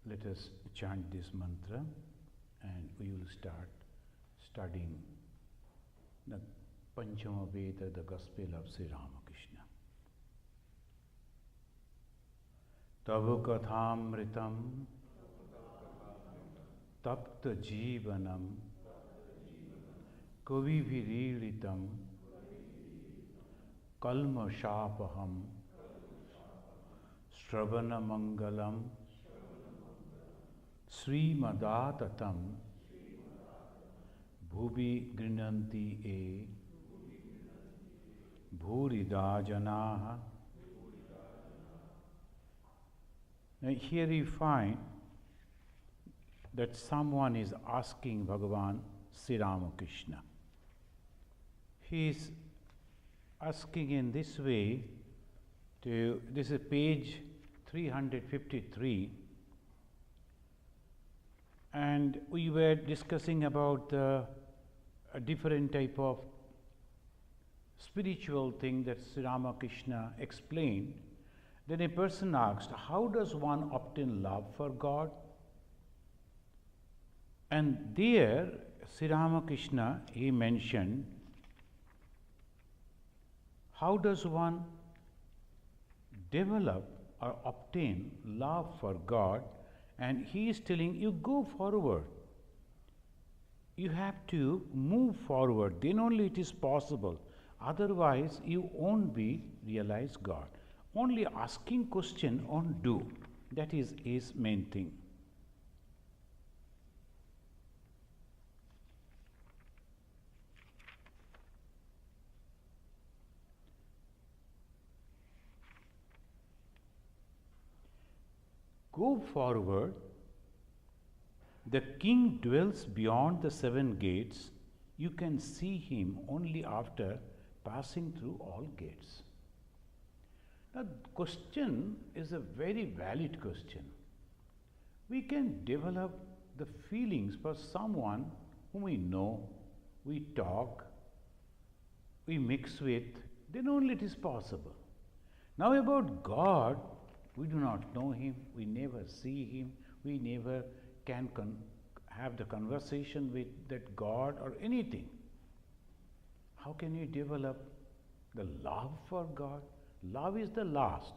Let us chant this mantra and we will start studying the Panchama Veda, the Gospel of Sri RamaKrishna. Tava kathamritam tapta jivanam kavivirilitam kalma shapaham Shravana Mangalam Srimadatam Bhuvi Grinanti E Bhurida Janaha. Now here you find that someone is asking Bhagavan Sri RamaKrishna. He is asking in this way this is page 353, and we were discussing about a different type of spiritual thing that Sri RamaKrishna explained. Then a person asked, how does one obtain love for God? And there Sri RamaKrishna, he mentioned, how does one develop or obtain love for God? And he is telling you, go forward. You have to move forward, then only it is possible. Otherwise, you won't be realize God. Only asking question won't do. That is his main thing. Go forward. The king dwells beyond the 7 gates. You can see him only after passing through all gates. Now, the question is a very valid question. We can develop the feelings for someone whom we know, we talk, we mix with, then only it is possible. Now, about God, we do not know him, we never see him, we never can have the conversation with that God or anything. How can you develop the love for God? Love is the last.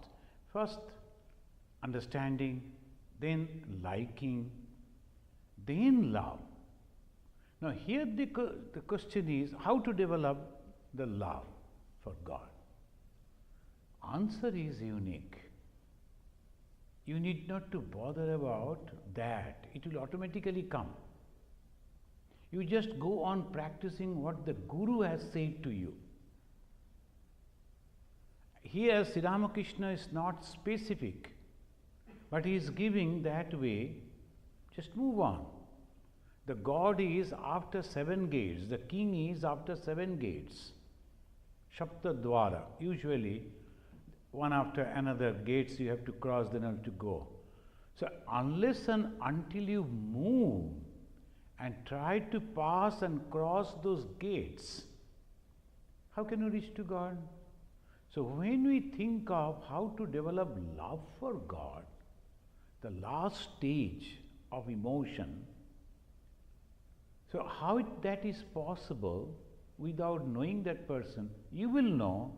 First, understanding, then liking, then love. Now, here the question is how to develop the love for God. Answer is unique. You need not to bother about that. It will automatically come. You just go on practicing what the Guru has said to you. Here Sri RamaKrishna is not specific, but he is giving that way, just move on. The God is after 7 gates, the king is after 7 gates. Shapta Dwara, usually one after another gates you have to cross, then have to go. So unless and until you move and try to pass and cross those gates, how can you reach to God? So when we think of how to develop love for God, the last stage of emotion, so how that is possible without knowing that person, you will know.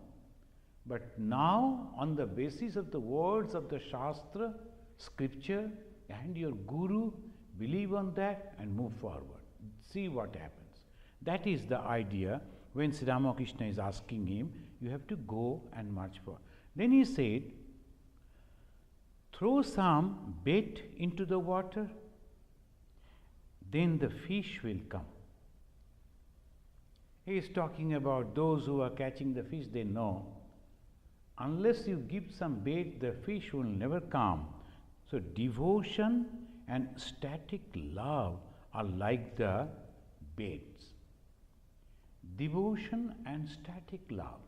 But now, on the basis of the words of the Shastra, Scripture, and your Guru, believe on that and move forward. See what happens. That is the idea when Sri RamaKrishna is asking him, you have to go and march forward. Then he said, throw some bait into the water, then the fish will come. He is talking about those who are catching the fish, they know. Unless you give some bait, the fish will never come. So devotion and static love are like the baits. Devotion and static love.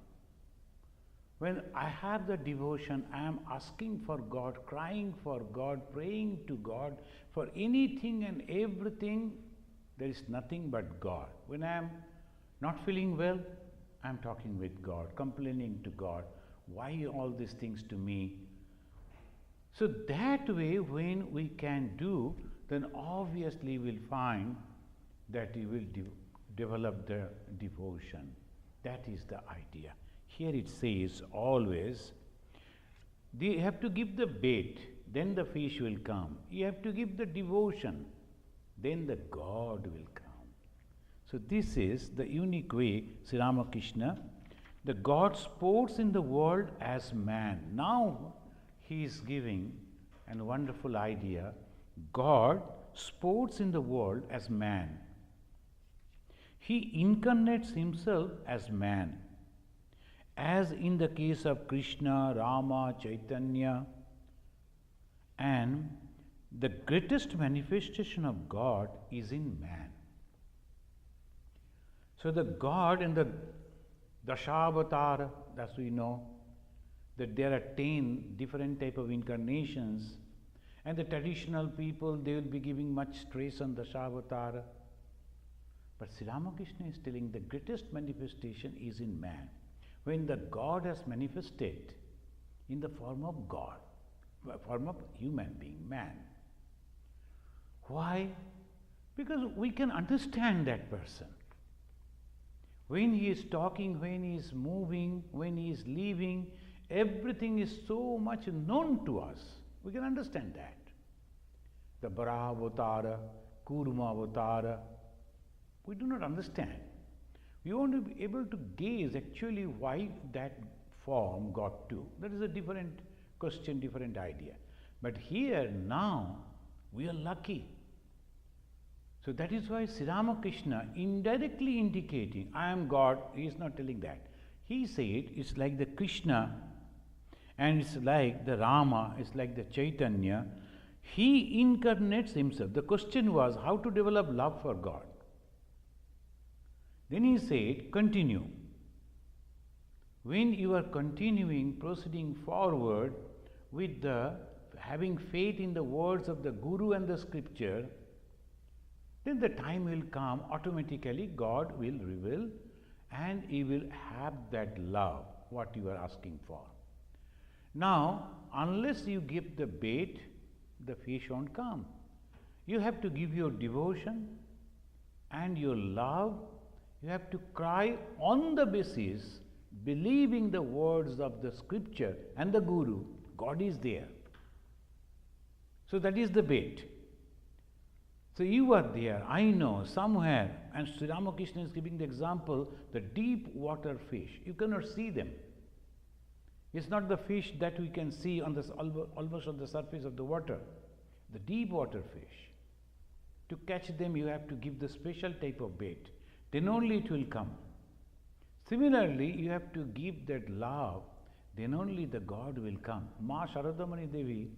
When I have the devotion, I am asking for God, crying for God, praying to God, for anything and everything, there is nothing but God. When I am not feeling well, I am talking with God, complaining to God. Why all these things to me? So that way, when we can do, then obviously we'll find that you will develop the devotion. That is the idea. Here it says always, you have to give the bait, then the fish will come. You have to give the devotion, then the God will come. So this is the unique way Sri Ramakrishna, the God sports in the world as man. Now he is giving a wonderful idea. God sports in the world as man. He incarnates himself as man. As in the case of Krishna, Rama, Chaitanya, and the greatest manifestation of God is in man. So the God in the Dashavatara, as we know, that there are 10 different type of incarnations, and the traditional people, they will be giving much stress on Dashavatara. But Sri Ramakrishna is telling the greatest manifestation is in man. When the God has manifested in the form of God, form of human being, man. Why? Because we can understand that person. When he is talking, when he is moving, when he is leaving, everything is so much known to us. We can understand that. The Varaha-avatara, Kurma-avatara, we do not understand. We want to be able to gaze actually why that form got to. That is a different question, different idea. But here now we are lucky. So that is why Sri Ramakrishna indirectly indicating, I am God, he is not telling that. He said it's like the Krishna and it's like the Rama, it's like the Chaitanya. He incarnates himself. The question was how to develop love for God. Then he said, continue. When you are continuing, proceeding forward with the having faith in the words of the Guru and the scripture, then the time will come, automatically God will reveal and he will have that love, what you are asking for. Now, unless you give the bait, the fish won't come. You have to give your devotion and your love. You have to cry on the basis, believing the words of the scripture and the Guru, God is there. So that is the bait. So you are there, I know, somewhere, and Sri Ramakrishna is giving the example, the deep water fish. You cannot see them. It's not the fish that we can see on this, almost on the surface of the water. The deep water fish. To catch them, you have to give the special type of bait. Then only it will come. Similarly, you have to give that love, then only the God will come. Ma Sharadamani Devi,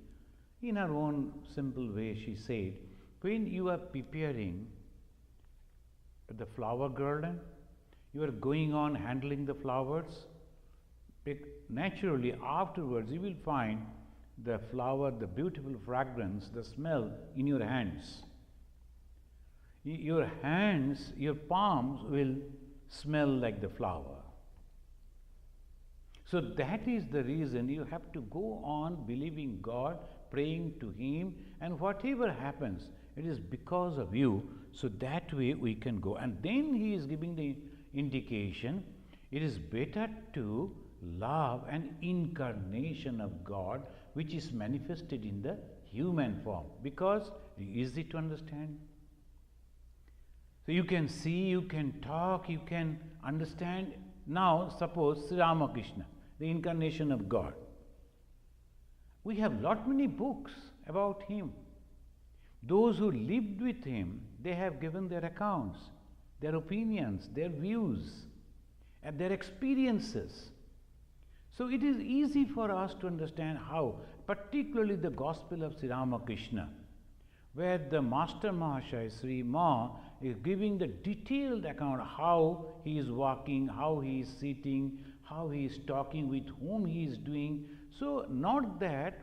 in her own simple way, she said, when you are preparing the flower garden, you are going on handling the flowers, naturally afterwards you will find the flower, the beautiful fragrance, the smell in your hands. Your hands, your palms will smell like the flower. So that is the reason you have to go on believing God, praying to Him, and whatever happens, it is because of you. So that way we can go. And then he is giving the indication, it is better to love an incarnation of God which is manifested in the human form, because it is easy to understand. So you can see, you can talk, you can understand. Now suppose Sri Ramakrishna, the incarnation of God. We have lot many books about him. Those who lived with him, they have given their accounts, their opinions, their views, and their experiences. So it is easy for us to understand how, particularly the Gospel of Sri Ramakrishna, where the Master Mahashaya, Sri Ma, is giving the detailed account how he is walking, how he is sitting, how he is talking, with whom he is doing. So not that,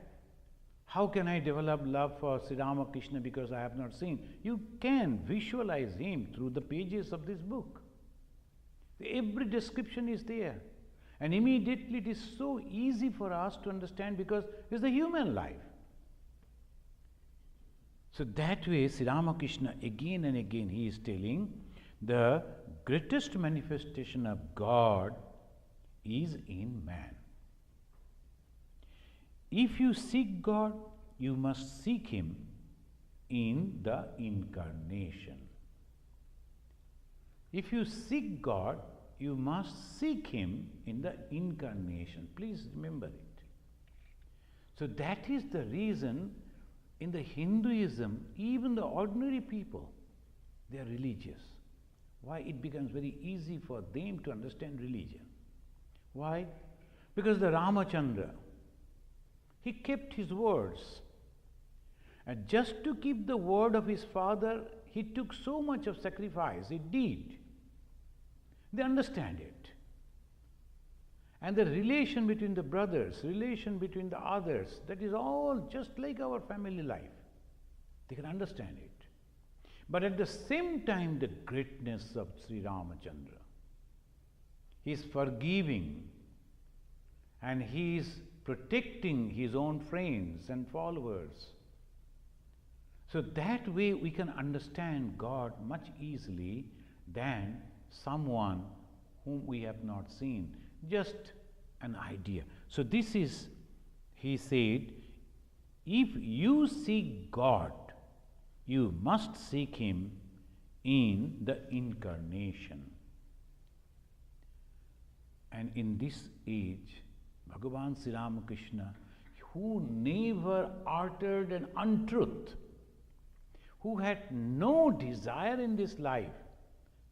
how can I develop love for Sri Ramakrishna because I have not seen? You can visualize him through the pages of this book. Every description is there. And immediately it is so easy for us to understand because it's the human life. So that way, Sri Ramakrishna again and again he is telling the greatest manifestation of God is in man. If you seek God, you must seek Him in the incarnation. If you seek God, you must seek Him in the incarnation. Please remember it. So that is the reason in the Hinduism, even the ordinary people, they are religious. Why? It becomes very easy for them to understand religion. Why? Because the Ramachandra, he kept his words. And just to keep the word of his father, he took so much of sacrifice. He did. They understand it. And the relation between the brothers, relation between the others, that is all just like our family life. They can understand it. But at the same time, the greatness of Sri Ramachandra. He is forgiving and he is protecting his own friends and followers. So that way we can understand God much easily than someone whom we have not seen. Just an idea. So this is, he said, if you seek God, you must seek Him in the incarnation. And in this age, Bhagavan Sri Ramakrishna, who never uttered an untruth, who had no desire in this life,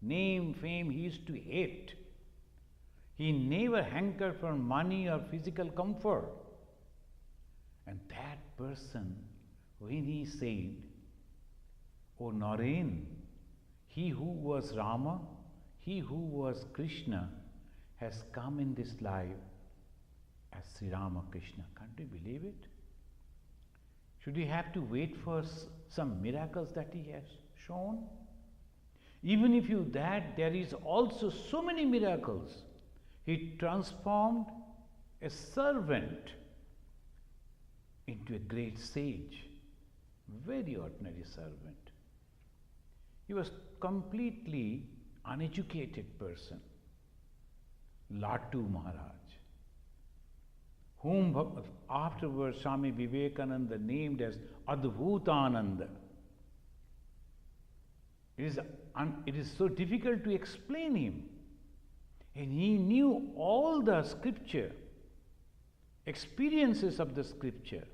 name, fame, he used to hate. He never hankered for money or physical comfort. And that person, when he said, O Naren, he who was Rama, he who was Krishna, has come in this life as Sri Ramakrishna. Can't you believe it? Should we have to wait for some miracles that he has shown? Even if you that, there is also so many miracles. He transformed a servant into a great sage, very ordinary servant. He was completely uneducated person, Latu Maharaj, whom afterwards Swami Vivekananda named as Adbhutananda. It is so difficult to explain him. And he knew all the scripture, experiences of the scripture.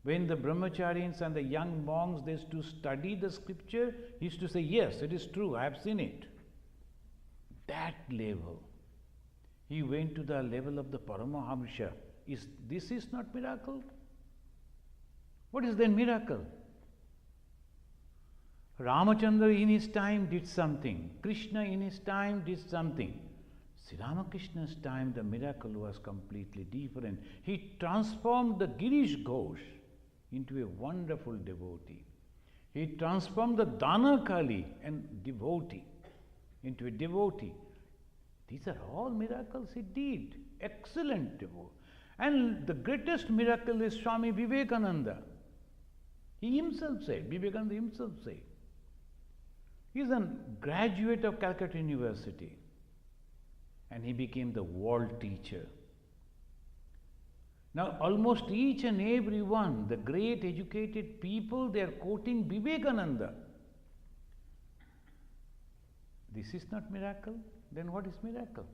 When the brahmacharis and the young monks, they used to study the scripture, he used to say, yes, it is true, I have seen it. That level. He went to the level of the Paramahamsa. This is not miracle? What is then miracle? Ramachandra in his time did something. Krishna in his time did something. Sri Ramakrishna's time, the miracle was completely different. He transformed the Girish Ghosh into a wonderful devotee. He transformed the Danakali and devotee into a devotee. These are all miracles he did. Excellent devotee. And the greatest miracle is Swami Vivekananda. He himself said, Vivekananda himself said. He is a graduate of Calcutta University. And he became the world teacher. Now almost each and every one, the great educated people, they are quoting Vivekananda. This is not miracle? Then what is miracle?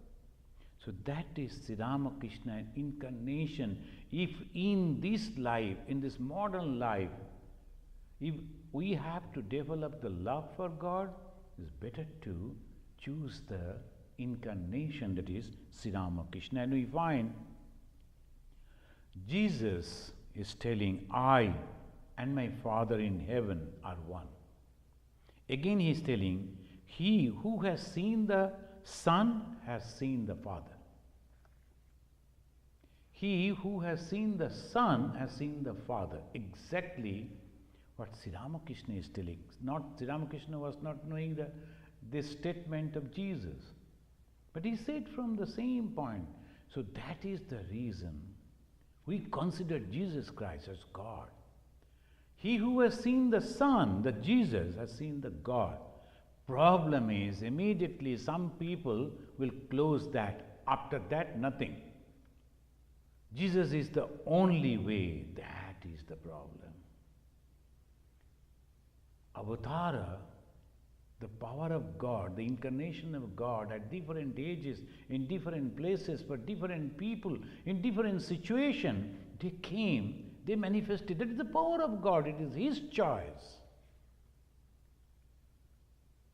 So that is Sri Ramakrishna incarnation. If in this life, in this modern life, if we have to develop the love for God, it's better to choose the incarnation, that is Sri Ramakrishna. And we find Jesus is telling, I and my Father in heaven are one. Again he is telling, he who has seen the Son has seen the Father. He who has seen the Son has seen the Father. Exactly what Sri Ramakrishna is telling. Sri Ramakrishna was not knowing this statement of Jesus. But he said from the same point. So that is the reason we consider Jesus Christ as God. He who has seen the Son, the Jesus, has seen the God. Problem is, immediately some people will close that. After that, nothing. Jesus is the only way. That is the problem. Avatara, the power of God, the incarnation of God at different ages, in different places, for different people, in different situations, they came, they manifested. That is the power of God. It is His choice.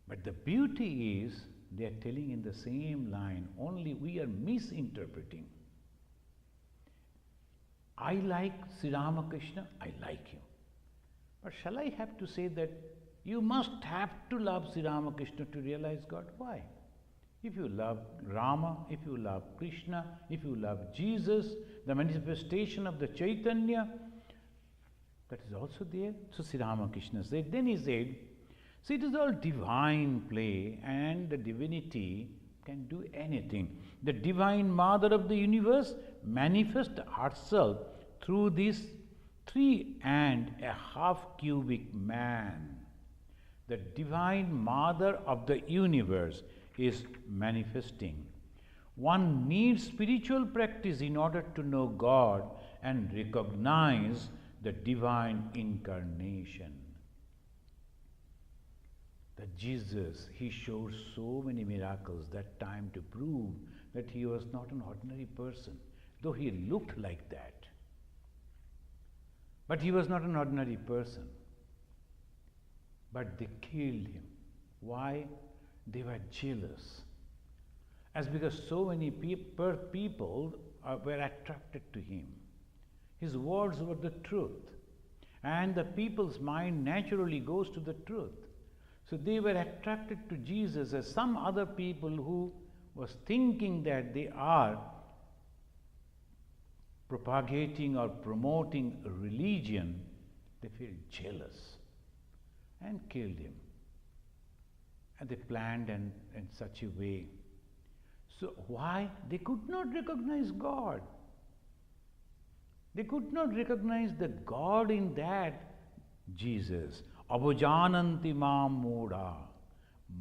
But the beauty is, they are telling in the same line, only we are misinterpreting. I like Sri RamaKrishna, I like him. But shall I have to say that you must have to love Sri RamaKrishna to realize God? Why? If you love Rama, if you love Krishna, if you love Jesus, the manifestation of the Chaitanya, that is also there. So Sri RamaKrishna said, then he said, see, it is all divine play, and the divinity can do anything. The divine mother of the universe manifests herself through this 3.5 cubic man. The divine mother of the universe is manifesting. One needs spiritual practice in order to know God and recognize the divine incarnation. That Jesus, he showed so many miracles that time to prove that he was not an ordinary person, though he looked like that. But he was not an ordinary person. But they killed him. Why? They were jealous. As because so many people were attracted to him. His words were the truth. And the people's mind naturally goes to the truth. So they were attracted to Jesus, as some other people who was thinking that they are propagating or promoting a religion, they feel jealous and killed him. And they planned in such a way. So why? They could not recognize God. They could not recognize the God in that Jesus. Abhajananti mam moodha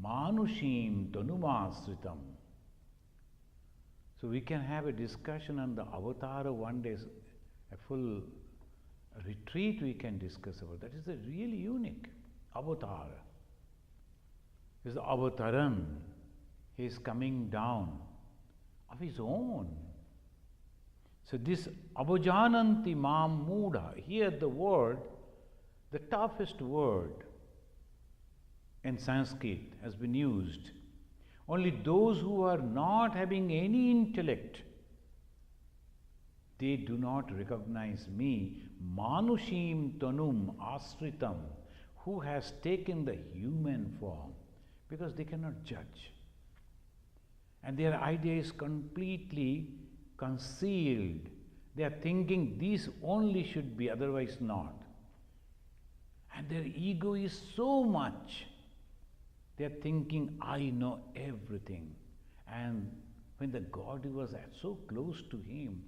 manushim tanumasritam. So we can have a discussion on the avatar one day, a full retreat we can discuss about. That is a really unique avatar. Is the avataran. He is coming down of his own. So this abhajananti mam moodha, here the word, the toughest word in Sanskrit has been used. Only those who are not having any intellect, they do not recognize me, manushim tanum asritam, who has taken the human form, because they cannot judge. And their idea is completely concealed. They are thinking this only should be, otherwise not. And their ego is so much. They are thinking, I know everything. And when the God was so close to him,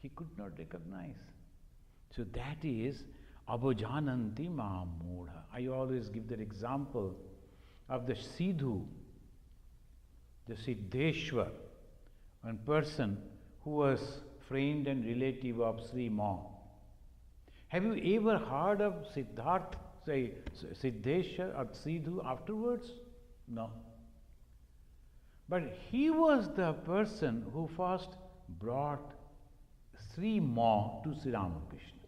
he could not recognize. So that is abhajananti mam moodha. I always give that example of the Sidhu, the Siddheshwar, one person who was friend and relative of Sri Ma. Have you ever heard of Siddhartha, Siddheshwar or Sidhu afterwards? No. But he was the person who first brought Sri Ma to Sri RamaKrishna.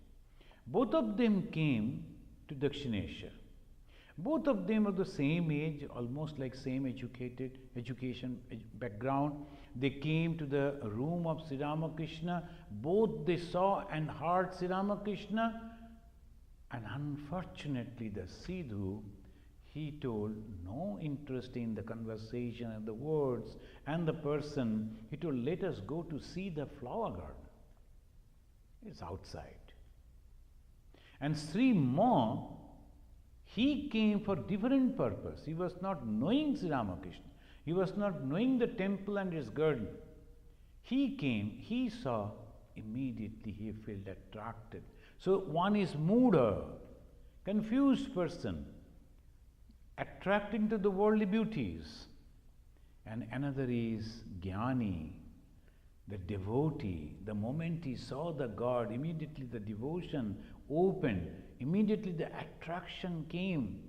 Both of them came to Dakshineswar. Both of them are the same age, almost like same education background. They came to the room of Sri RamaKrishna. Both they saw and heard Sri RamaKrishna. And unfortunately, the Sidhu, he told no interest in the conversation and the words and the person. He told, let us go to see the flower garden. It's outside. And Sri Ma, he came for different purpose. He was not knowing Sri RamaKrishna. He was not knowing the temple and its garden. He came, he saw, immediately he felt attracted. So one is moodha, confused person, attracting to the worldly beauties. And another is Jnani, the devotee. The moment he saw the God, immediately the devotion opened, immediately the attraction came.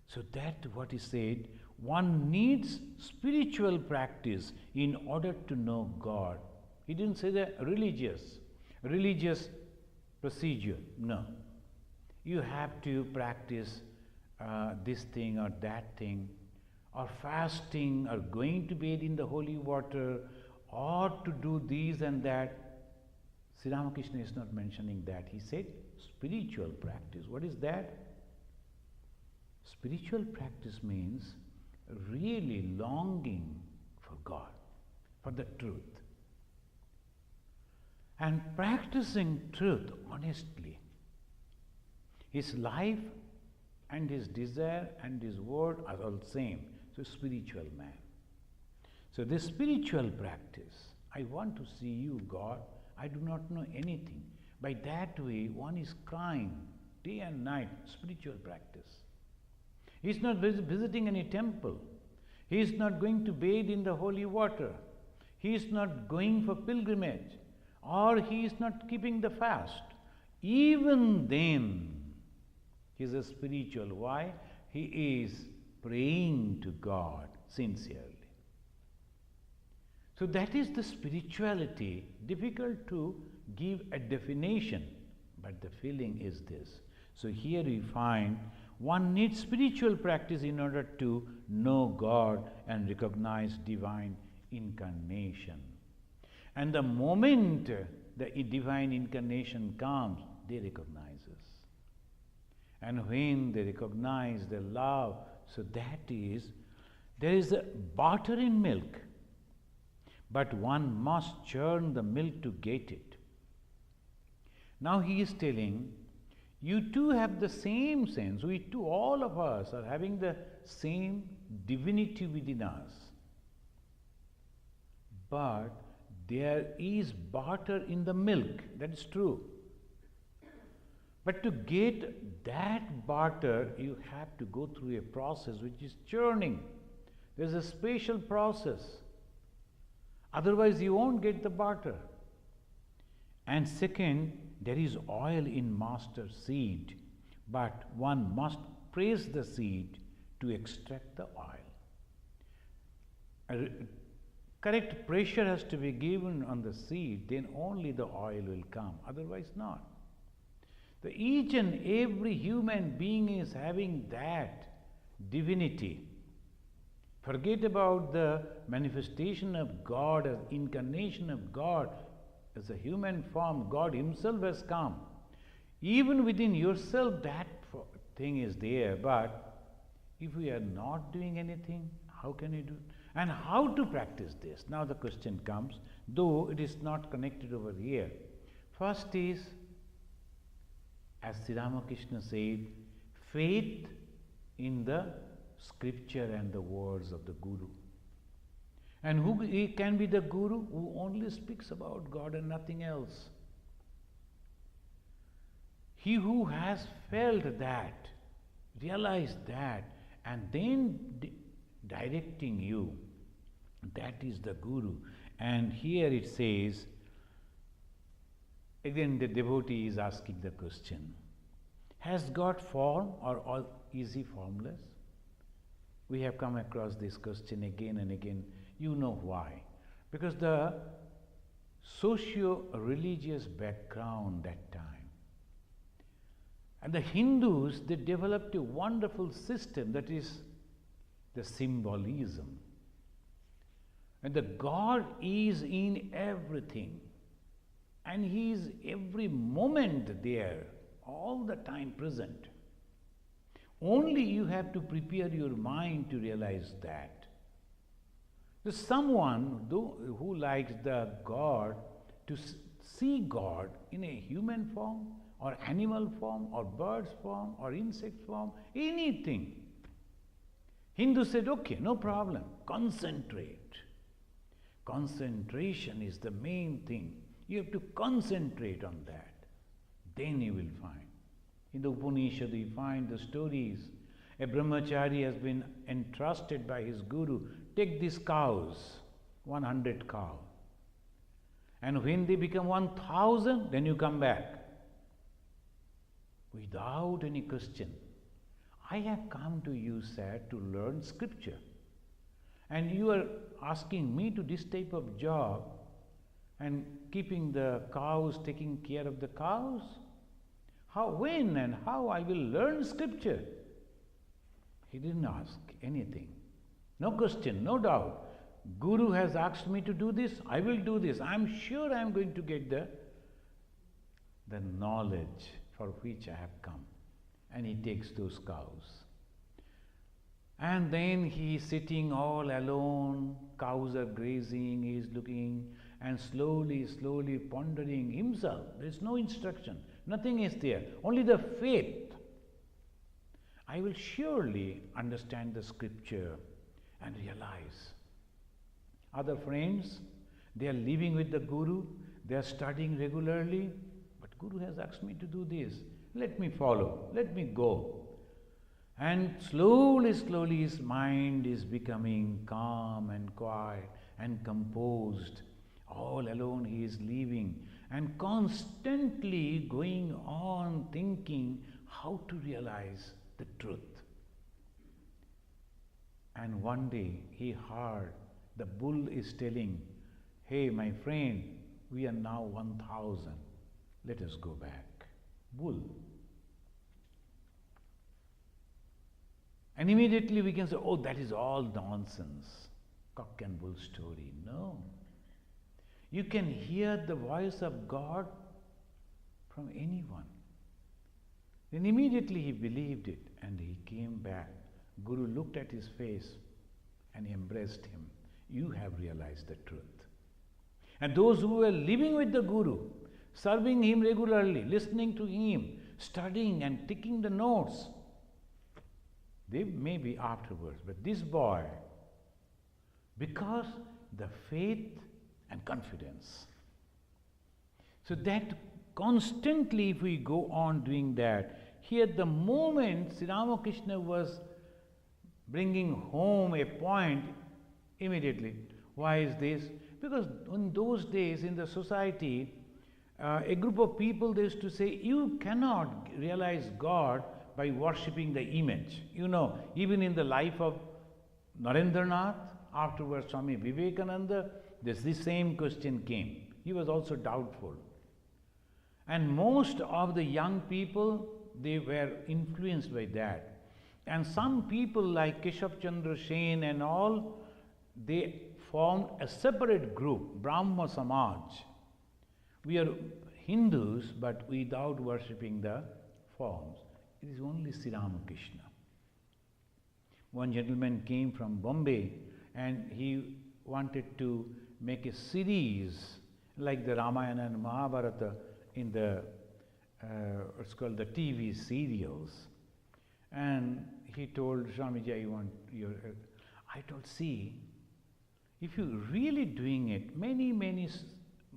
So that what he said, one needs spiritual practice in order to know God. He didn't say the religious procedure. No. You have to practice this thing or that thing, or fasting, or going to bathe in the holy water, or to do this and that. Sri Ramakrishna is not mentioning that. He said spiritual practice. What is that? Spiritual practice means really longing for God, for the truth. And practicing truth honestly. His life and his desire and his word are all same. So spiritual man. So this spiritual practice, I want to see you, God. I do not know anything. By that way, one is crying day and night, spiritual practice. He is not visiting any temple. He is not going to bathe in the holy water. He is not going for pilgrimage. Or he is not keeping the fast. Even then, he is a spiritual. Why? He is praying to God sincerely. So that is the spirituality. Difficult to give a definition, but the feeling is this. So here we find one needs spiritual practice in order to know God and recognize divine incarnation. And the moment the divine incarnation comes, they recognize us. And when they recognize the love, so that is, there is a butter in milk, but one must churn the milk to get it. Now he is telling, you too have the same sense. We too, all of us are having the same divinity within us. But there is butter in the milk, that is true. But to get that butter, you have to go through a process which is churning. There's a special process. Otherwise, you won't get the butter. And second, there is oil in master seed, but one must press the seed to extract the oil. Correct pressure has to be given on the seed, then only the oil will come, otherwise not. So each and every human being is having that divinity. Forget about the manifestation of God, as incarnation of God, as a human form. God himself has come. Even within yourself that thing is there, but if we are not doing anything, how can you do it? And how to practice this? Now the question comes, though it is not connected over here. First is, as Sri Ramakrishna said, faith in the scripture and the words of the Guru. And who can be the Guru? Who only speaks about God and nothing else. He who has felt that, realized that, and then directing you, that is the Guru. And here it says, again the devotee is asking the question, has God form or is he formless? We have come across this question again and again. You know why? Because the socio-religious background that time. And the Hindus, they developed a wonderful system, that is the symbolism. And the God is in everything. And he is every moment there, all the time present. Only you have to prepare your mind to realize that. There's someone who likes the God to see God in a human form, or animal form, or bird's form, or insect form, anything. Hindu said, okay, no problem, concentrate. Concentration is the main thing. You have to concentrate on that. Then you will find. In the Upanishad, we find the stories. A brahmachari has been entrusted by his guru, take these cows, 100 cows. And when they become 1,000, then you come back. Without any question. I have come to you, sir, to learn scripture. And you are asking me to this type of job and keeping the cows, taking care of the cows? How, when and how I will learn scripture? He didn't ask anything. No question, no doubt. Guru has asked me to do this, I will do this. I am sure I am going to get the knowledge for which I have come. And he takes those cows. And then he is sitting all alone, cows are grazing, he is looking and slowly, slowly pondering himself. There is no instruction, nothing is there, only the faith. I will surely understand the scripture and realize. Other friends, they are living with the Guru, they are studying regularly, but Guru has asked me to do this. Let me follow, let me go. And slowly, slowly his mind is becoming calm and quiet and composed. All alone he is living and constantly going on thinking how to realize the truth. And one day he heard the bull is telling, hey my friend, we are now 1,000. Let us go back. Bull. And immediately we can say, oh, that is all nonsense. Cock and bull story. No. You can hear the voice of God from anyone. Then immediately he believed it and he came back. Guru looked at his face and he embraced him. You have realized the truth. And those who were living with the Guru, serving him regularly, listening to him, studying and taking the notes, they may be afterwards, but this boy, because the faith and confidence. So that constantly if we go on doing that, here the moment Sri RamaKrishna was bringing home a point immediately. Why is this? Because in those days in the society, a group of people, they used to say, you cannot realize God by worshipping the image. You know, even in the life of Narendranath, afterwards Swami Vivekananda, this same question came. He was also doubtful. And most of the young people, they were influenced by that. And some people like Keshav Chandra Sen and all, they formed a separate group, Brahma Samaj. We are Hindus, but without worshipping the forms. It is only Sri RamaKrishna. One gentleman came from Bombay and he wanted to make a series like the Ramayana and Mahabharata in the, what's called the TV serials. And he told Swamiji, I want your, I told, see, if you're really doing it, many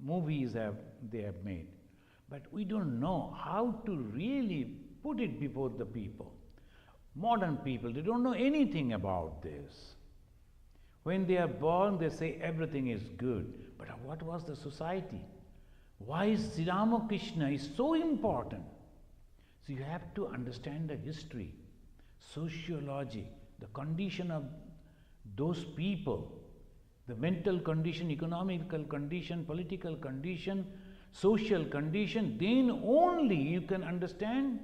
movies they have made, but we don't know how to really put it before the people. Modern people, they don't know anything about this. When they are born, they say everything is good. But what was the society? Why is Sri RamaKrishna is so important? So you have to understand the history, sociology, the condition of those people, the mental condition, economical condition, political condition, social condition, then only you can understand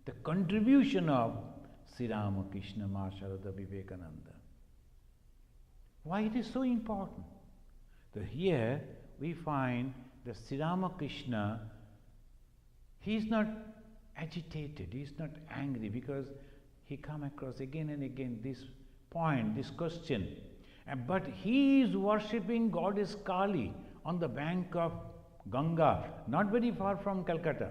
the contribution of Sri RamaKrishna, Sharada Vivekananda. Why it is so important? So here we find that Sri RamaKrishna, he is not agitated, he is not angry, because he come across again and again this point, this question. But he is worshipping goddess Kali on the bank of Ganga, not very far from Calcutta.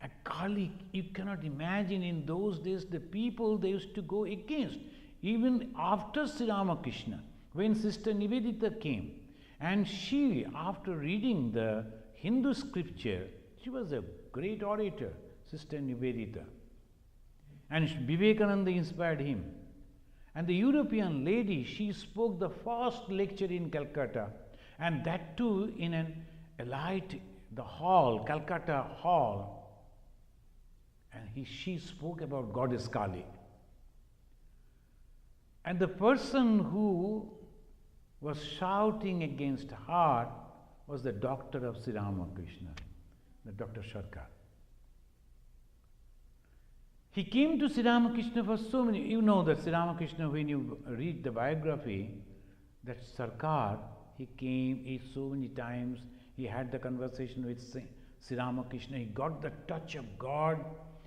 And Kali, you cannot imagine in those days the people they used to go against. Even after Sri RamaKrishna, when Sister Nivedita came, and she, after reading the Hindu scripture, She was a great orator, Sister Nivedita. And Vivekananda inspired him. And the European lady, she spoke the first lecture in Calcutta, and that too in an elite, the hall, Calcutta hall. And she spoke about Goddess Kali. And the person who was shouting against her was the doctor of Sri RamaKrishna, the Dr. Sarkar. He came to Sri RamaKrishna for so many, you know that Sri RamaKrishna, when you read the biography, that Sarkar, he came so many times, he had the conversation with Sri RamaKrishna, he got the touch of God,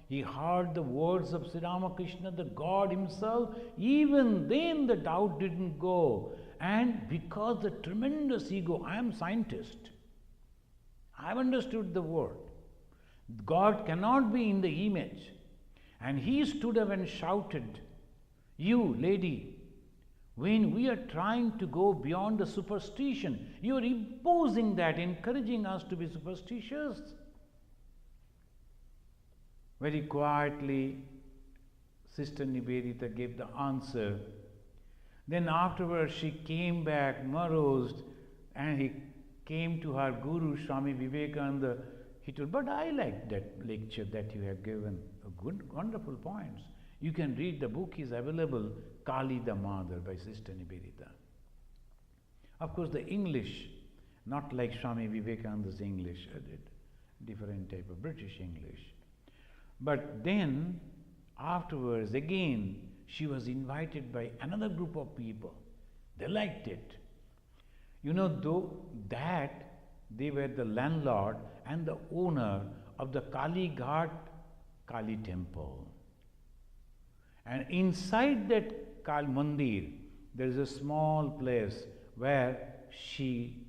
he heard the words of Sri RamaKrishna, the God himself. Even then the doubt didn't go. And because the tremendous ego, I am scientist, I have understood the word. God cannot be in the image. And he stood up and shouted, "You, lady, when we are trying to go beyond the superstition, you are imposing that, encouraging us to be superstitious." Very quietly, Sister Nivedita gave the answer. Then afterwards she came back morose, and he came to her guru, Swami Vivekananda. He told, "But I like that lecture that you have given. Good, wonderful points. You can read, the book is available, Kali the Mother by Sister Nivedita." Of course, the English, not like Swami Vivekananda's English, different type of British English. But then, afterwards, again, she was invited by another group of people. They liked it. You know, though that they were the landlord and the owner of the Kali Ghat Kali temple. And inside that Kali Mandir, there is a small place where she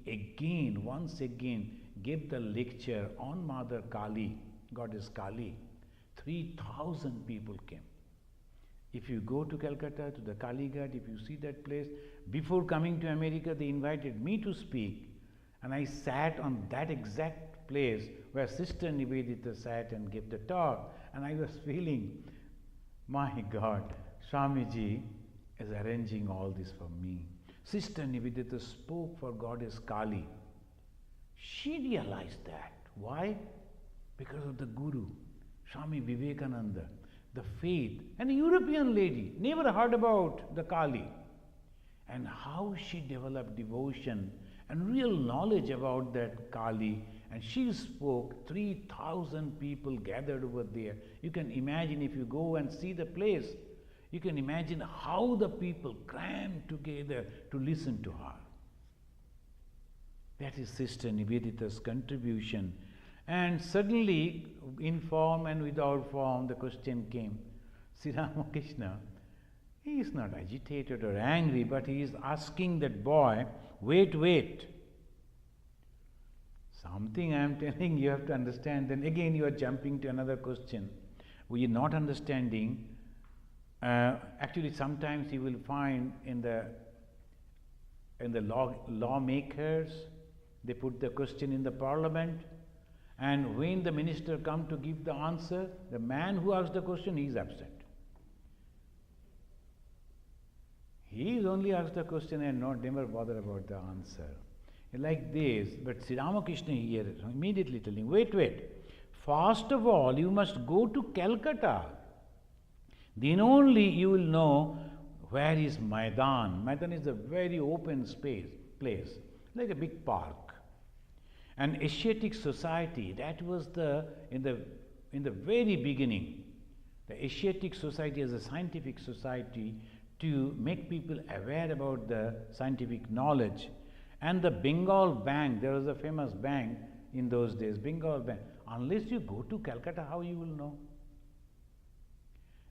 once again, gave the lecture on Mother Kali, Goddess Kali. 3,000 people came. If you go to Calcutta, to the Kali Ghat, if you see that place, before coming to America, they invited me to speak, and I sat on that exact place where Sister Nivedita sat and gave the talk, and I was feeling, my God, Swamiji is arranging all this for me. Sister Nivedita spoke for Goddess Kali. She realized that. Why? Because of the Guru, Swami Vivekananda, the faith, and a European lady, never heard about the Kali. And how she developed devotion and real knowledge about that Kali. And she spoke, 3,000 people gathered over there. You can imagine, if you go and see the place, you can imagine how the people crammed together to listen to her. That is Sister Nivedita's contribution. And suddenly, in form and without form, the question came. Sri Ramakrishna, he is not agitated or angry, but he is asking that boy, wait. Something I am telling you have to understand. Then again you are jumping to another question. We are not understanding. Actually, sometimes you will find in the lawmakers, they put the question in the parliament, and when the minister come to give the answer, the man who asked the question, he is absent. He is only asked the question and never bother about the answer. Like this, but Sri Ramakrishna here immediately telling, wait. First of all, you must go to Calcutta. Then only you will know where is Maidan. Maidan is a very open place, like a big park. An Asiatic society, that was in the very beginning. The Asiatic society is a scientific society to make people aware about the scientific knowledge. And the Bengal Bank, there was a famous bank in those days, Bengal Bank. Unless you go to Calcutta, how you will know?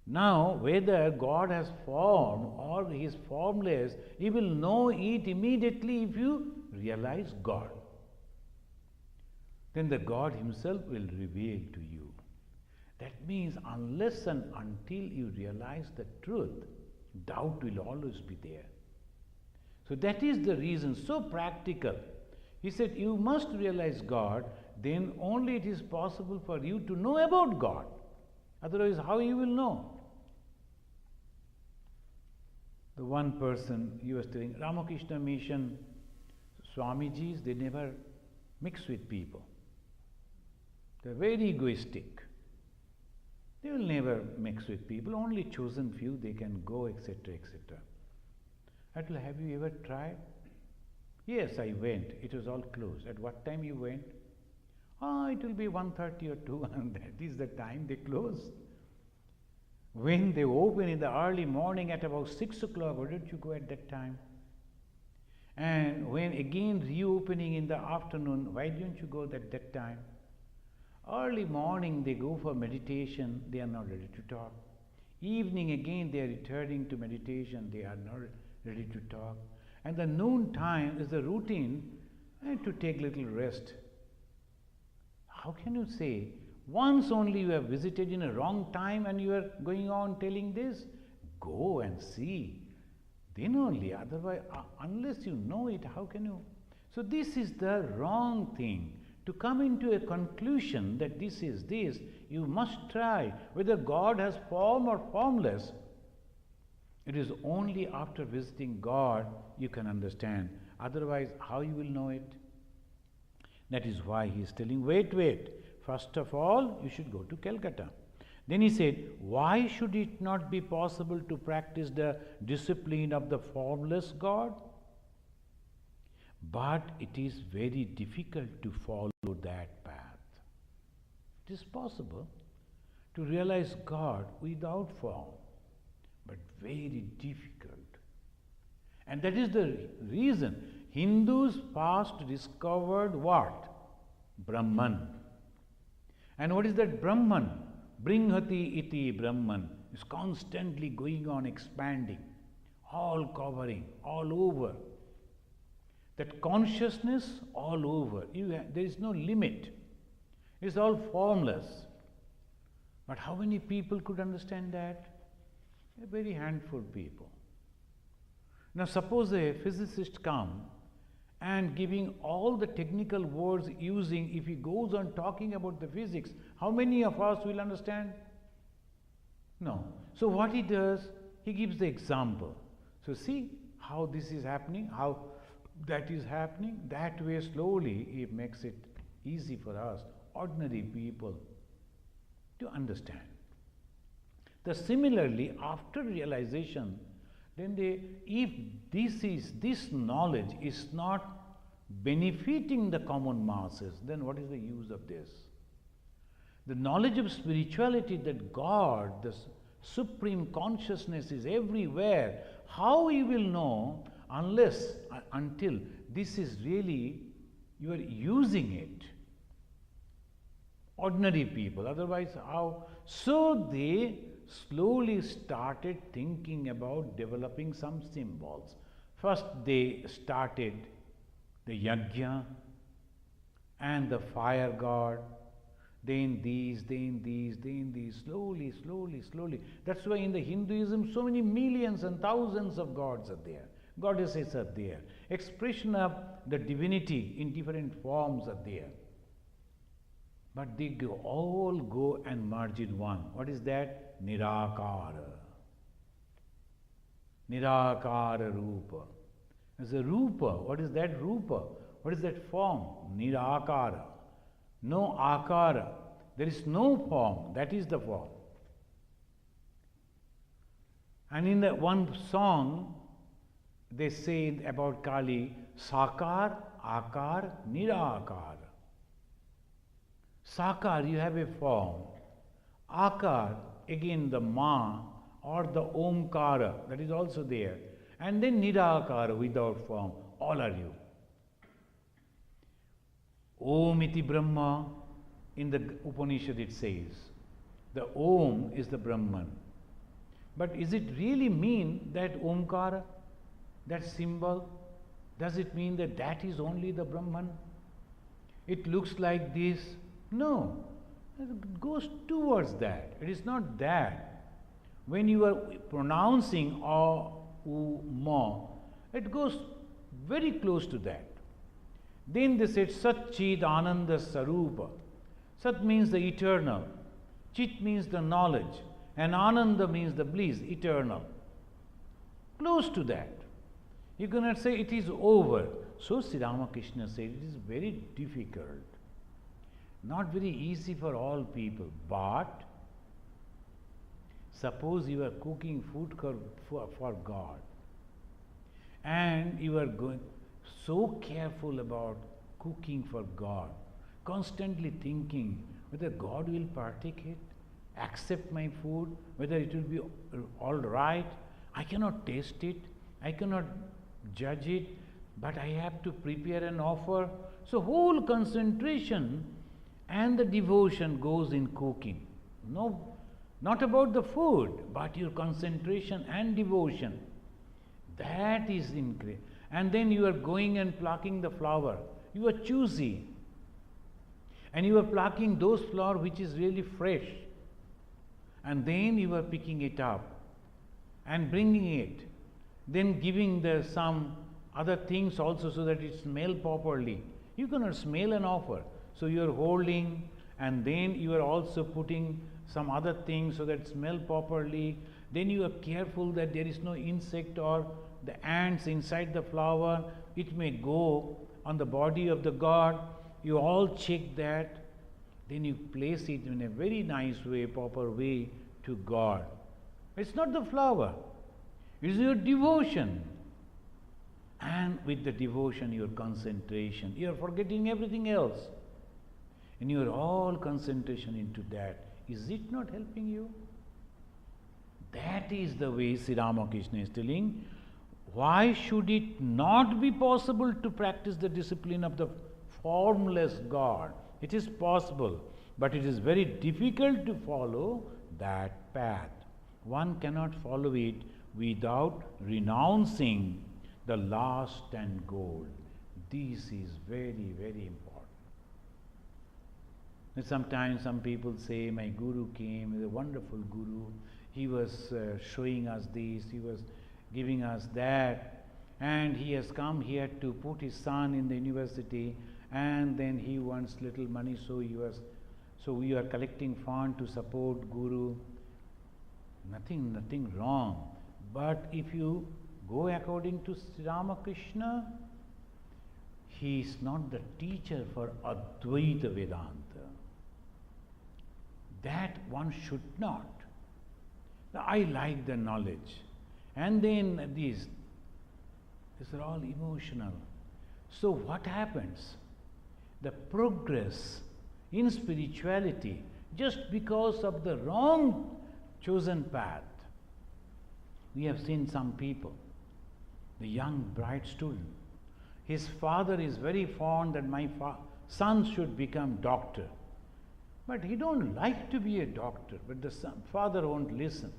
Now, whether God has form or He is formless, you will know it immediately if you realize God. Then the God Himself will reveal to you. That means unless and until you realize the truth, doubt will always be there. So that is the reason, so practical. He said, you must realize God, then only it is possible for you to know about God. Otherwise, how you will know? The one person he was telling, RamaKrishna mission, Swamijis, they never mix with people. They're very egoistic. They will never mix with people. Only chosen few they can go, etc., etc. I told, have you ever tried? Yes, I went. It was all closed. At what time you went? It will be 1:30 or 2, and that is the time they close. When they open in the early morning at about 6 o'clock, why don't you go at that time? And when again reopening in the afternoon, why don't you go at that time? Early morning they go for meditation, they are not ready to talk. Evening again they are returning to meditation, they are not ready to talk. And the noon time is the routine to take little rest. How can you say, once only you have visited in a wrong time and you are going on telling this? Go and see. Then only, otherwise, unless you know it, how can you? So this is the wrong thing. To come into a conclusion that this is this, you must try. Whether God has form or formless, it is only after visiting God you can understand. Otherwise, how you will know it? That is why he is telling, wait. First of all, you should go to Calcutta. Then he said, why should it not be possible to practice the discipline of the formless God? But it is very difficult to follow that path. It is possible to realize God without form, but very difficult. And that is the reason Hindus first discovered what? Brahman. And what is that Brahman? Bringhati iti Brahman is constantly going on expanding, all covering, all over. That consciousness all over. There is no limit. It's all formless. But how many people could understand that? A very handful of people. Now suppose a physicist come and giving all the technical words using, if he goes on talking about the physics, how many of us will understand? No. So what he does, he gives the example. So see how this is happening, how that is happening. That way slowly he makes it easy for us, ordinary people, to understand. Similarly, after realization, then if this knowledge is not benefiting the common masses, then what is the use of this? The knowledge of spirituality, that God, the supreme consciousness, is everywhere, how you will know until this is really, you are using it. Ordinary people, otherwise how? So they slowly started thinking about developing some symbols. First they started the yajna and the fire god, then these, slowly. That's why in the Hinduism so many millions and thousands of gods are there. Goddesses are there. Expression of the divinity in different forms are there. But they all go and merge in one. What is that? Nirakara. Nirakara Rupa. As a Rupa, what is that Rupa? What is that form? Nirakara. No Akara. There is no form. That is the form. And in that one song, they say about Kali, Sakar, Akar, Nirakara. Sakar, you have a form. Akar, again the Ma or the Omkara, that is also there. And then Nirakara, without form. All are you. Om iti Brahma, in the Upanishad it says. The Om is the Brahman. But is it really mean that Omkara, that symbol, does it mean that that is only the Brahman? It looks like this. No, it goes towards that. It is not that. When you are pronouncing A, U, Ma, it goes very close to that. Then they said Sat Chit Ananda Sarupa. Sat means the eternal, Chit means the knowledge, and Ananda means the bliss, eternal. Close to that. You cannot say it is over. So Sri Ramakrishna said it is very difficult, not very easy for all people, but suppose you are cooking food for God and you are going so careful about cooking for God, constantly thinking whether God will partake it, accept my food, whether it will be all right. I cannot taste it, I cannot judge it, but I have to prepare an offer. So whole concentration and the devotion goes in cooking. No, not about the food, but your concentration and devotion. That is incredible. And then you are going and plucking the flower. You are choosy. And you are plucking those flowers which is really fresh. And then you are picking it up and bringing it. Then giving some other things also so that it smells properly. You cannot smell an offer. So you are holding, and then you are also putting some other things so that it smells properly. Then you are careful that there is no insect or the ants inside the flower. It may go on the body of the god. You all check that. Then you place it in a very nice way, proper way to God. It's not the flower. It is your devotion. And with the devotion, your concentration. You are forgetting everything else. And your all concentration into that. Is it not helping you? That is the way Sri Ramakrishna is telling. Why should it not be possible to practice the discipline of the formless God? It is possible, but it is very difficult to follow that path. One cannot follow it without renouncing the last and goal. This is very, very important. And sometimes some people say, my guru came, he is a wonderful guru. He was showing us this, he was giving us that, and he has come here to put his son in the university, and then he wants little money, so we are collecting fund to support guru. Nothing wrong. But if you go according to Sri Ramakrishna, he is not the teacher for Advaita Vedanta. That one should not. I like the knowledge. And then these are all emotional. So what happens? The progress in spirituality, just because of the wrong chosen path. We have seen some people, the young bright student. His father is very fond that my son should become doctor. But he don't like to be a doctor, but the father won't listen.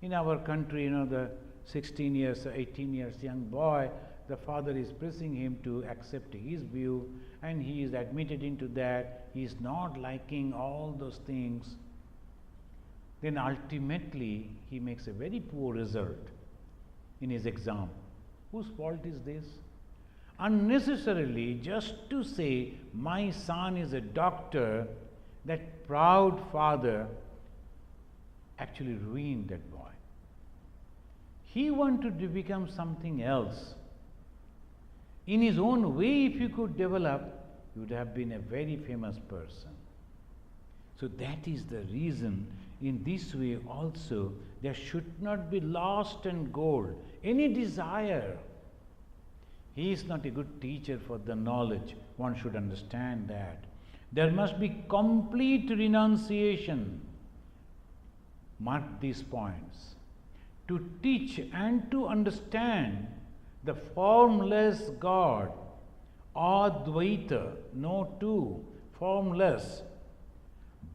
In our country, the 16 years, 18 years young boy, the father is pressing him to accept his view, and he is admitted into that. He is not liking all those things. Then ultimately, he makes a very poor result in his exam. Whose fault is this? Unnecessarily, just to say, my son is a doctor, that proud father actually ruined that boy. He wanted to become something else. In his own way, if you could develop, you would have been a very famous person. So that is the reason, in this way also, there should not be lost and gold, any desire. He is not a good teacher for the knowledge. One should understand that. There must be complete renunciation. Mark these points. To teach and to understand the formless God, Advaita, no two, formless,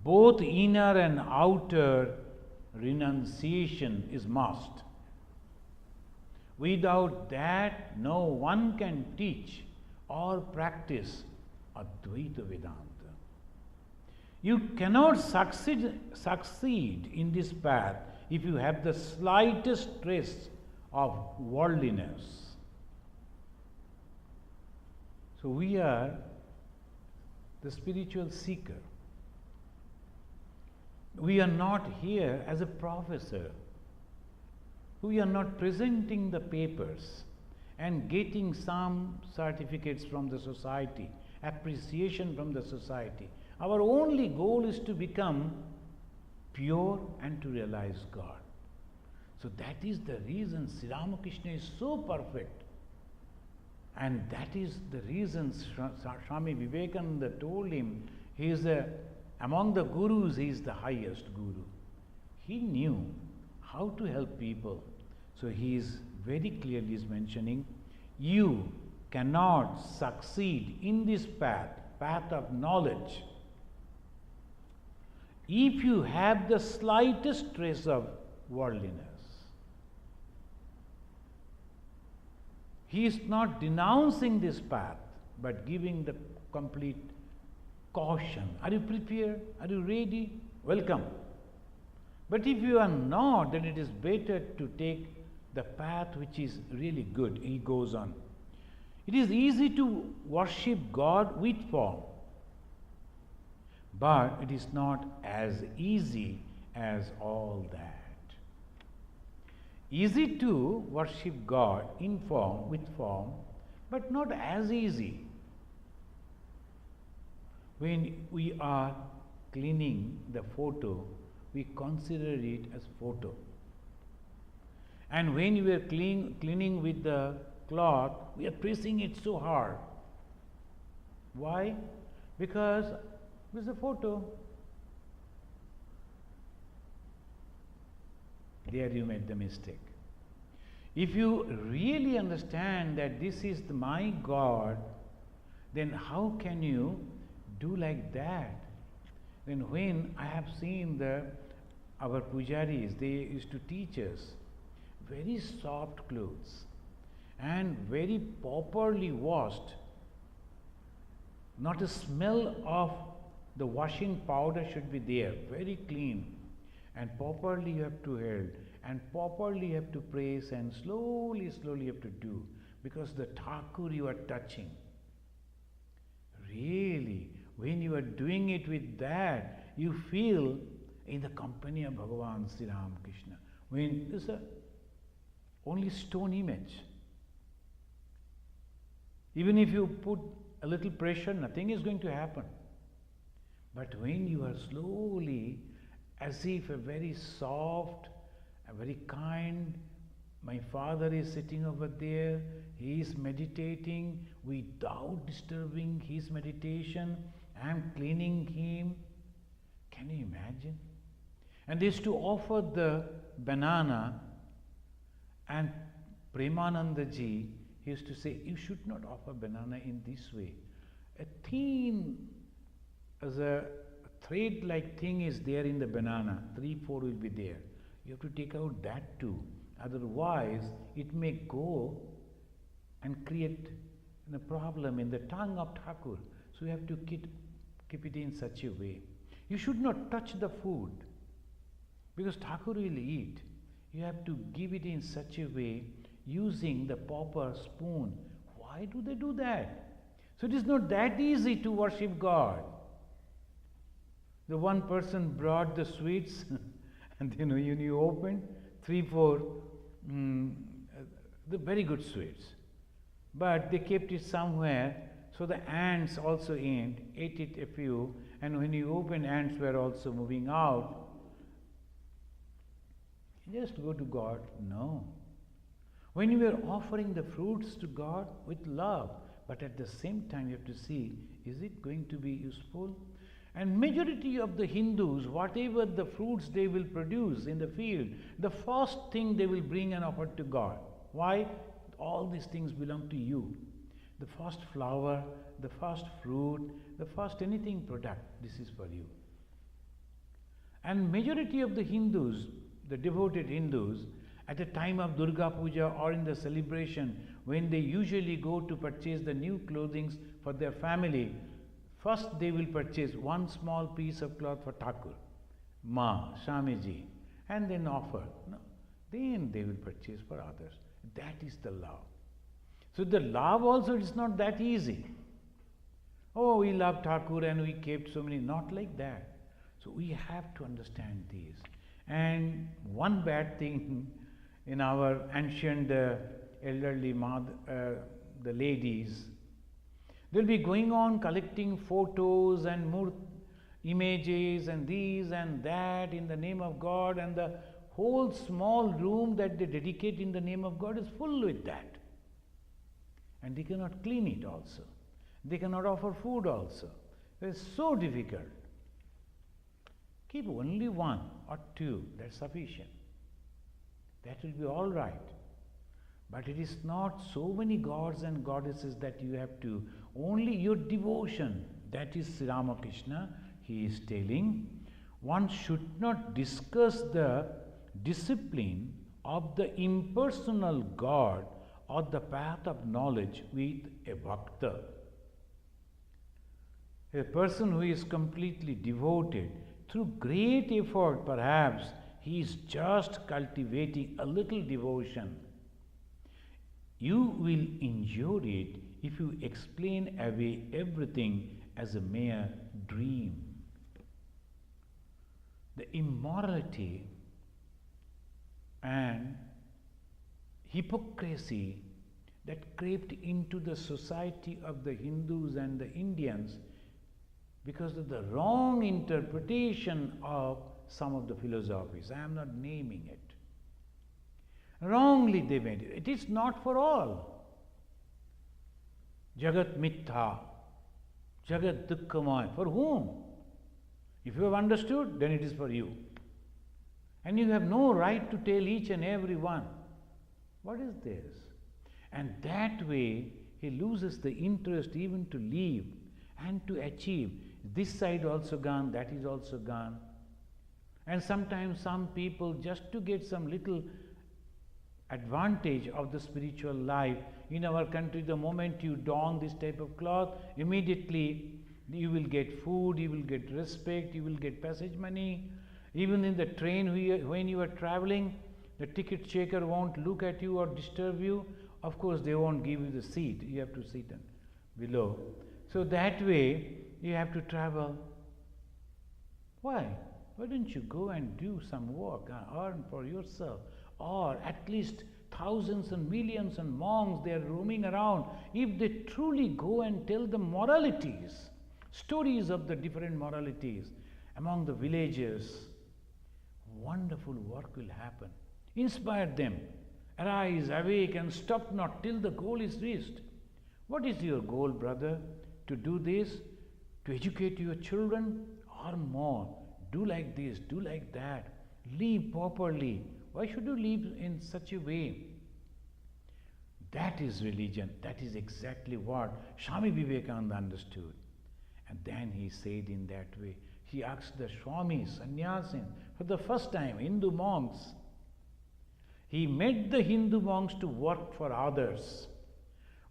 both inner and outer renunciation is must. Without that, no one can teach or practice Advaita Vedanta. You cannot succeed in this path if you have the slightest trace of worldliness. So we are the spiritual seeker. We are not here as a professor. We are not presenting the papers and getting some certificates from the society, appreciation from the society. Our only goal is to become pure and to realize God. So that is the reason Sri RamaKrishna is so perfect. And that is the reason Swami Vivekananda told him, he is among the gurus, he is the highest guru. He knew how to help people. So he is very clearly is mentioning, you cannot succeed in this path of knowledge, if you have the slightest trace of worldliness. He is not denouncing this path, but giving the complete caution. Are you prepared? Are you ready? Welcome. But if you are not, then it is better to take the path which is really good. He goes on. It is easy to worship God with form, but it is not as easy as all that. Easy to worship God in form, with form, but not as easy. When we are cleaning the photo, we consider it as photo. And when we are cleaning with the cloth, we are pressing it so hard. Why? Because this is a photo. There you made the mistake. If you really understand that this is my God, then how can you do like that? Then when I have seen our pujaris, they used to teach us very soft clothes and very properly washed. Not a smell of the washing powder should be there, very clean. And properly you have to hold, and properly you have to press, and slowly you have to do, because the Thakur you are touching. Really, when you are doing it with that, you feel in the company of Bhagavan Sri RamaKrishna. When this is only stone image. Even if you put a little pressure, nothing is going to happen. But when you are slowly, as if a very soft, a very kind, my father is sitting over there, he is meditating without disturbing his meditation, I am cleaning him. Can you imagine? And they used to offer the banana, and Premananda ji, he used to say, you should not offer banana in this way. A thin, as a thread-like thing is there in the banana, 3-4 will be there. You have to take out that too. Otherwise, it may go and create a problem in the tongue of Thakur. So you have to keep it in such a way. You should not touch the food, because Thakur will eat. You have to give it in such a way, using the proper spoon. Why do they do that? So it is not that easy to worship God. The one person brought the sweets, and then when you opened 3-4, the very good sweets. But they kept it somewhere, so the ants also ate it a few, and when you opened, ants were also moving out. Just go to God? No. When you are offering the fruits to God with love, but at the same time you have to see, is it going to be useful? And majority of the Hindus, whatever the fruits they will produce in the field, the first thing they will bring and offer to God. Why? All these things belong to you. The first flower, the first fruit, the first anything product, this is for you. And majority of the Hindus, the devoted Hindus, at the time of Durga Puja or in the celebration, when they usually go to purchase the new clothing for their family, first they will purchase one small piece of cloth for Thakur, Ma, Swamiji, and then offer. No. Then they will purchase for others. That is the love. So the love also is not that easy. Oh, we love Thakur and we kept so many. Not like that. So we have to understand this. And one bad thing in our ancient elderly the ladies, they'll be going on collecting photos and more images and these and that in the name of God, and the whole small room that they dedicate in the name of God is full with that. And they cannot clean it also. They cannot offer food also. It's so difficult. Keep only one or two, that's sufficient. That will be all right. But it is not so many gods and goddesses that you have to, only your devotion. That is RamaKrishna, he is telling. One should not discuss the discipline of the impersonal God or the path of knowledge with a bhakta. A person who is completely devoted, through great effort perhaps, he is just cultivating a little devotion. You will enjoy it if you explain away everything as a mere dream. The immorality and hypocrisy that crept into the society of the Hindus and the Indians because of the wrong interpretation of some of the philosophies. I am not naming it. Wrongly they made it. It is not for all. Jagat Mittha, Jagat Dukkhamaya. For whom? If you have understood, then it is for you. And you have no right to tell each and every one, what is this? And that way he loses the interest even to live and to achieve. This side also gone, that is also gone. And sometimes some people, just to get some little advantage of the spiritual life, in our country, the moment you don this type of cloth, immediately you will get food, you will get respect, you will get passage money. Even in the train when you are traveling, the ticket checker won't look at you or disturb you. Of course, they won't give you the seat. You have to sit below. So that way, you have to travel. Why? Why don't you go and do some work, earn for yourself? Or at least thousands and millions and monks, they are roaming around. If they truly go and tell the moralities, stories of the different moralities among the villagers, wonderful work will happen. Inspire them. Arise, awake, and stop not till the goal is reached. What is your goal, brother? To do this? To educate your children? Or more? Do like this, do like that. Live properly. Why should you live in such a way? That is religion. That is exactly what Swami Vivekananda understood. And then he said in that way, he asked the Swamis, Sannyasin, for the first time, Hindu monks. He made the Hindu monks to work for others.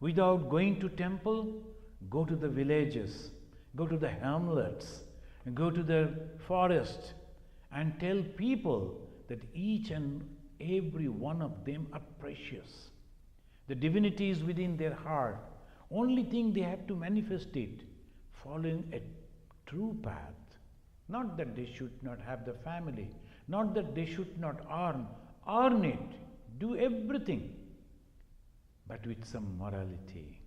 Without going to temple, go to the villages, go to the hamlets, go to the forest and tell people that each and every one of them are precious. The divinity is within their heart. Only thing they have to manifest it, following a true path. Not that they should not have the family, not that they should not earn it, do everything, but with some morality.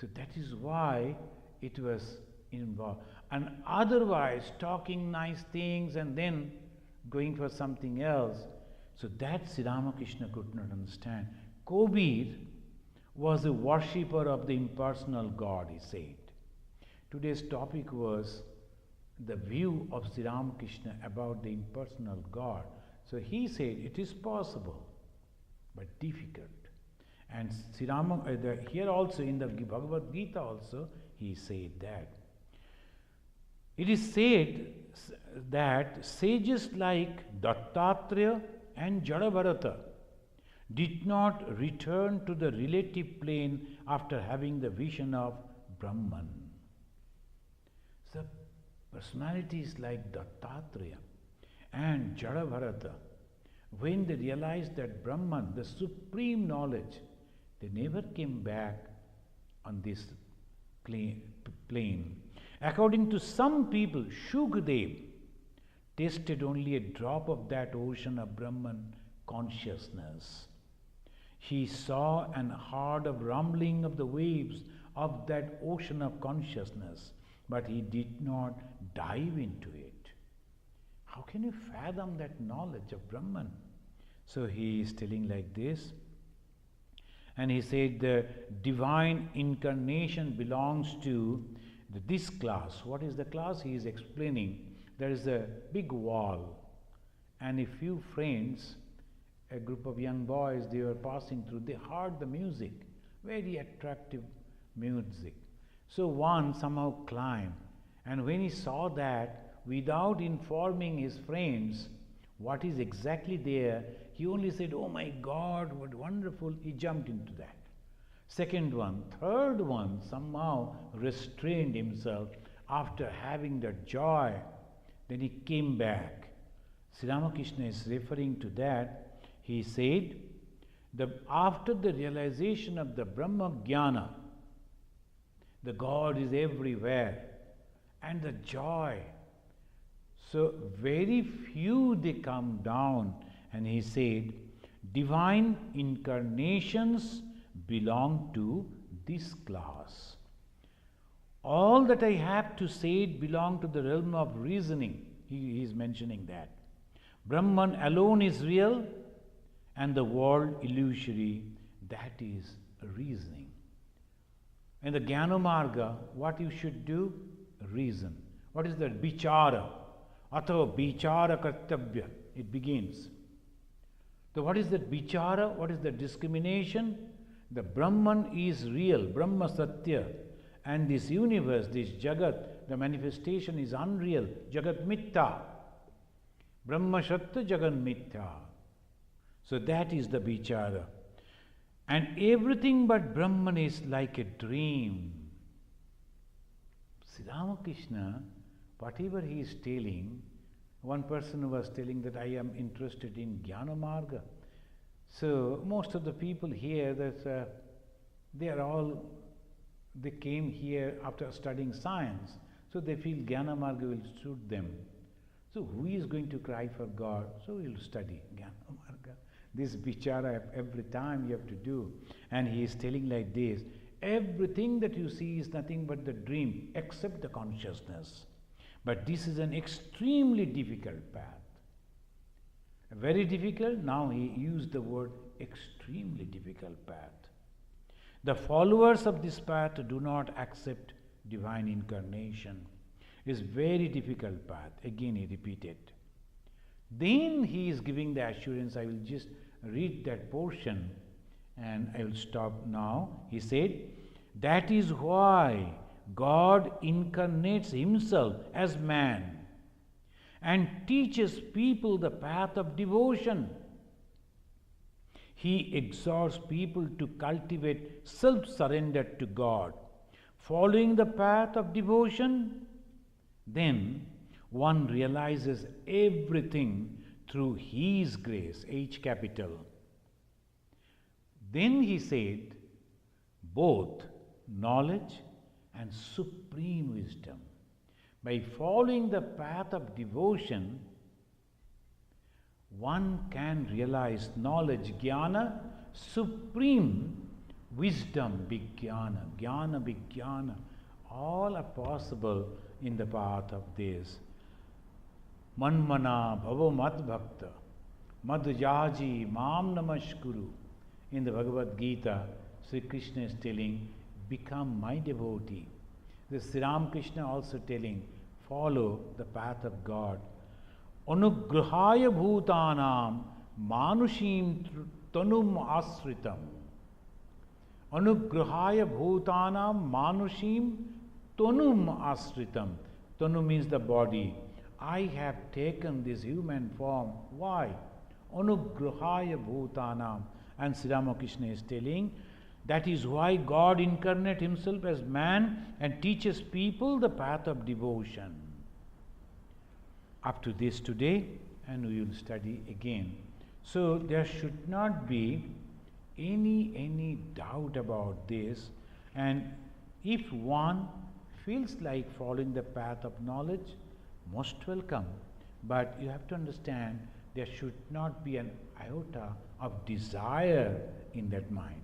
So that is why it was involved. And otherwise, talking nice things and then going for something else. So that Sri Ramakrishna could not understand. Kabir was a worshipper of the impersonal God, he said. Today's topic was the view of Sri Ramakrishna about the impersonal God. So he said it is possible, but difficult. And Sri here also in the Bhagavad Gita also he said that. It is said that sages like Dattatreya and Jadabharata did not return to the relative plane after having the vision of Brahman. So personalities like Dattatreya and Jadabharata, when they realized that Brahman, the supreme knowledge, they never came back on this plain. According to some people, Shukadev tasted only a drop of that ocean of Brahman consciousness. He saw and heard a rumbling of the waves of that ocean of consciousness, but he did not dive into it. How can you fathom that knowledge of Brahman? So he is telling like this. And he said the divine incarnation belongs to this class. What is the class? He is explaining. There is a big wall, and a few friends, a group of young boys, they were passing through. They heard the music, very attractive music. So one somehow climbed, and when he saw that, without informing his friends what is exactly there, he only said, "Oh my God, what wonderful!" He jumped into that. Second one, third one somehow restrained himself after having the joy. Then he came back. Sri Ramakrishna is referring to that. He said, after the realization of the Brahma Jnana, the God is everywhere, and the joy. So very few they come down, and he said, divine incarnations belong to this class. All that I have to say belong to the realm of reasoning. He is mentioning that. Brahman alone is real, and the world illusory. That is reasoning. In the Jnana Marga, what you should do? Reason. What is that? Bichara. Atho bichara kartabhya. It begins. So what is that bichara? What is the discrimination? The Brahman is real, Brahma Satya. And this universe, this Jagat, the manifestation is unreal, Jagat Mittha. Brahma Satya Jagat Mittha. So that is the bichara. And everything but Brahman is like a dream. Sri Ramakrishna, whatever he is telling, one person was telling that I am interested in Jnana Marga. So most of the people here, they came here after studying science, so they feel Jnana Marga will suit them. So who is going to cry for God? So we will study Jnana Marga. This bichara every time you have to do. And he is telling like this, everything that you see is nothing but the dream, except the consciousness. But this is an extremely difficult path. Very difficult, now he used the word extremely difficult path. The followers of this path do not accept divine incarnation. It is very difficult path. Again he repeated. Then he is giving the assurance. I will just read that portion and I will stop now. He said, that is why God incarnates himself as man and teaches people the path of devotion. He exhorts people to cultivate self-surrender to God. Following the path of devotion, then one realizes everything through his grace, H capital. Then he said, both knowledge and supreme wisdom. By following the path of devotion, one can realize knowledge, jnana, supreme wisdom, vijnana, jnana, vijnana. All are possible in the path of this. Manmana bhava mad bhakta, mad jaji mam namaskuru. In the Bhagavad Gita, Sri Krishna is telling, become my devotee. The Sri Ramakrishna also telling, follow the path of God. Anugrahaya bhutanam manushim tanum asritam. Anugrahaya bhutanam manushim tanum asritam. Tanu means the body. I have taken this human form. Why? Anugrahaya bhutanam. And Sri Ramakrishna is telling, that is why God incarnates himself as man and teaches people the path of devotion. Up to this today, and we will study again. So there should not be any doubt about this. And If one feels like following the path of knowledge, most welcome. But you have to understand there should not be an iota of desire in that mind.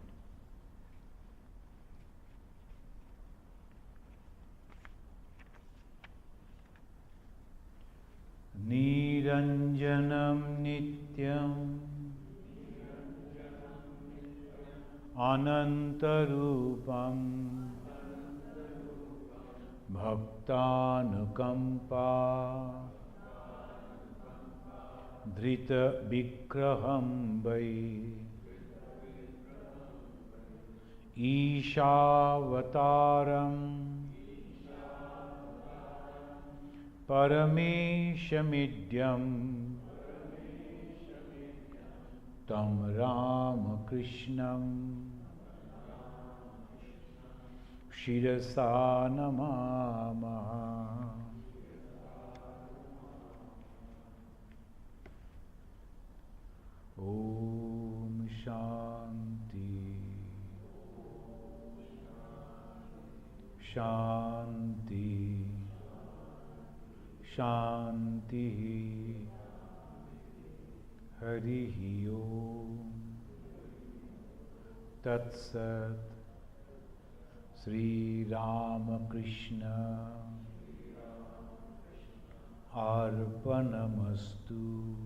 Niranjanam nityam anantarupam bhaktanukampa dhrita vikraham vai Ishavataram Parameshamidyam Tam RamaKrishnam Shirasa Namamaha. Om Shanti Shanti Shanti Harihi Om Tat Sat Sri RamaKrishna Arpanamastu.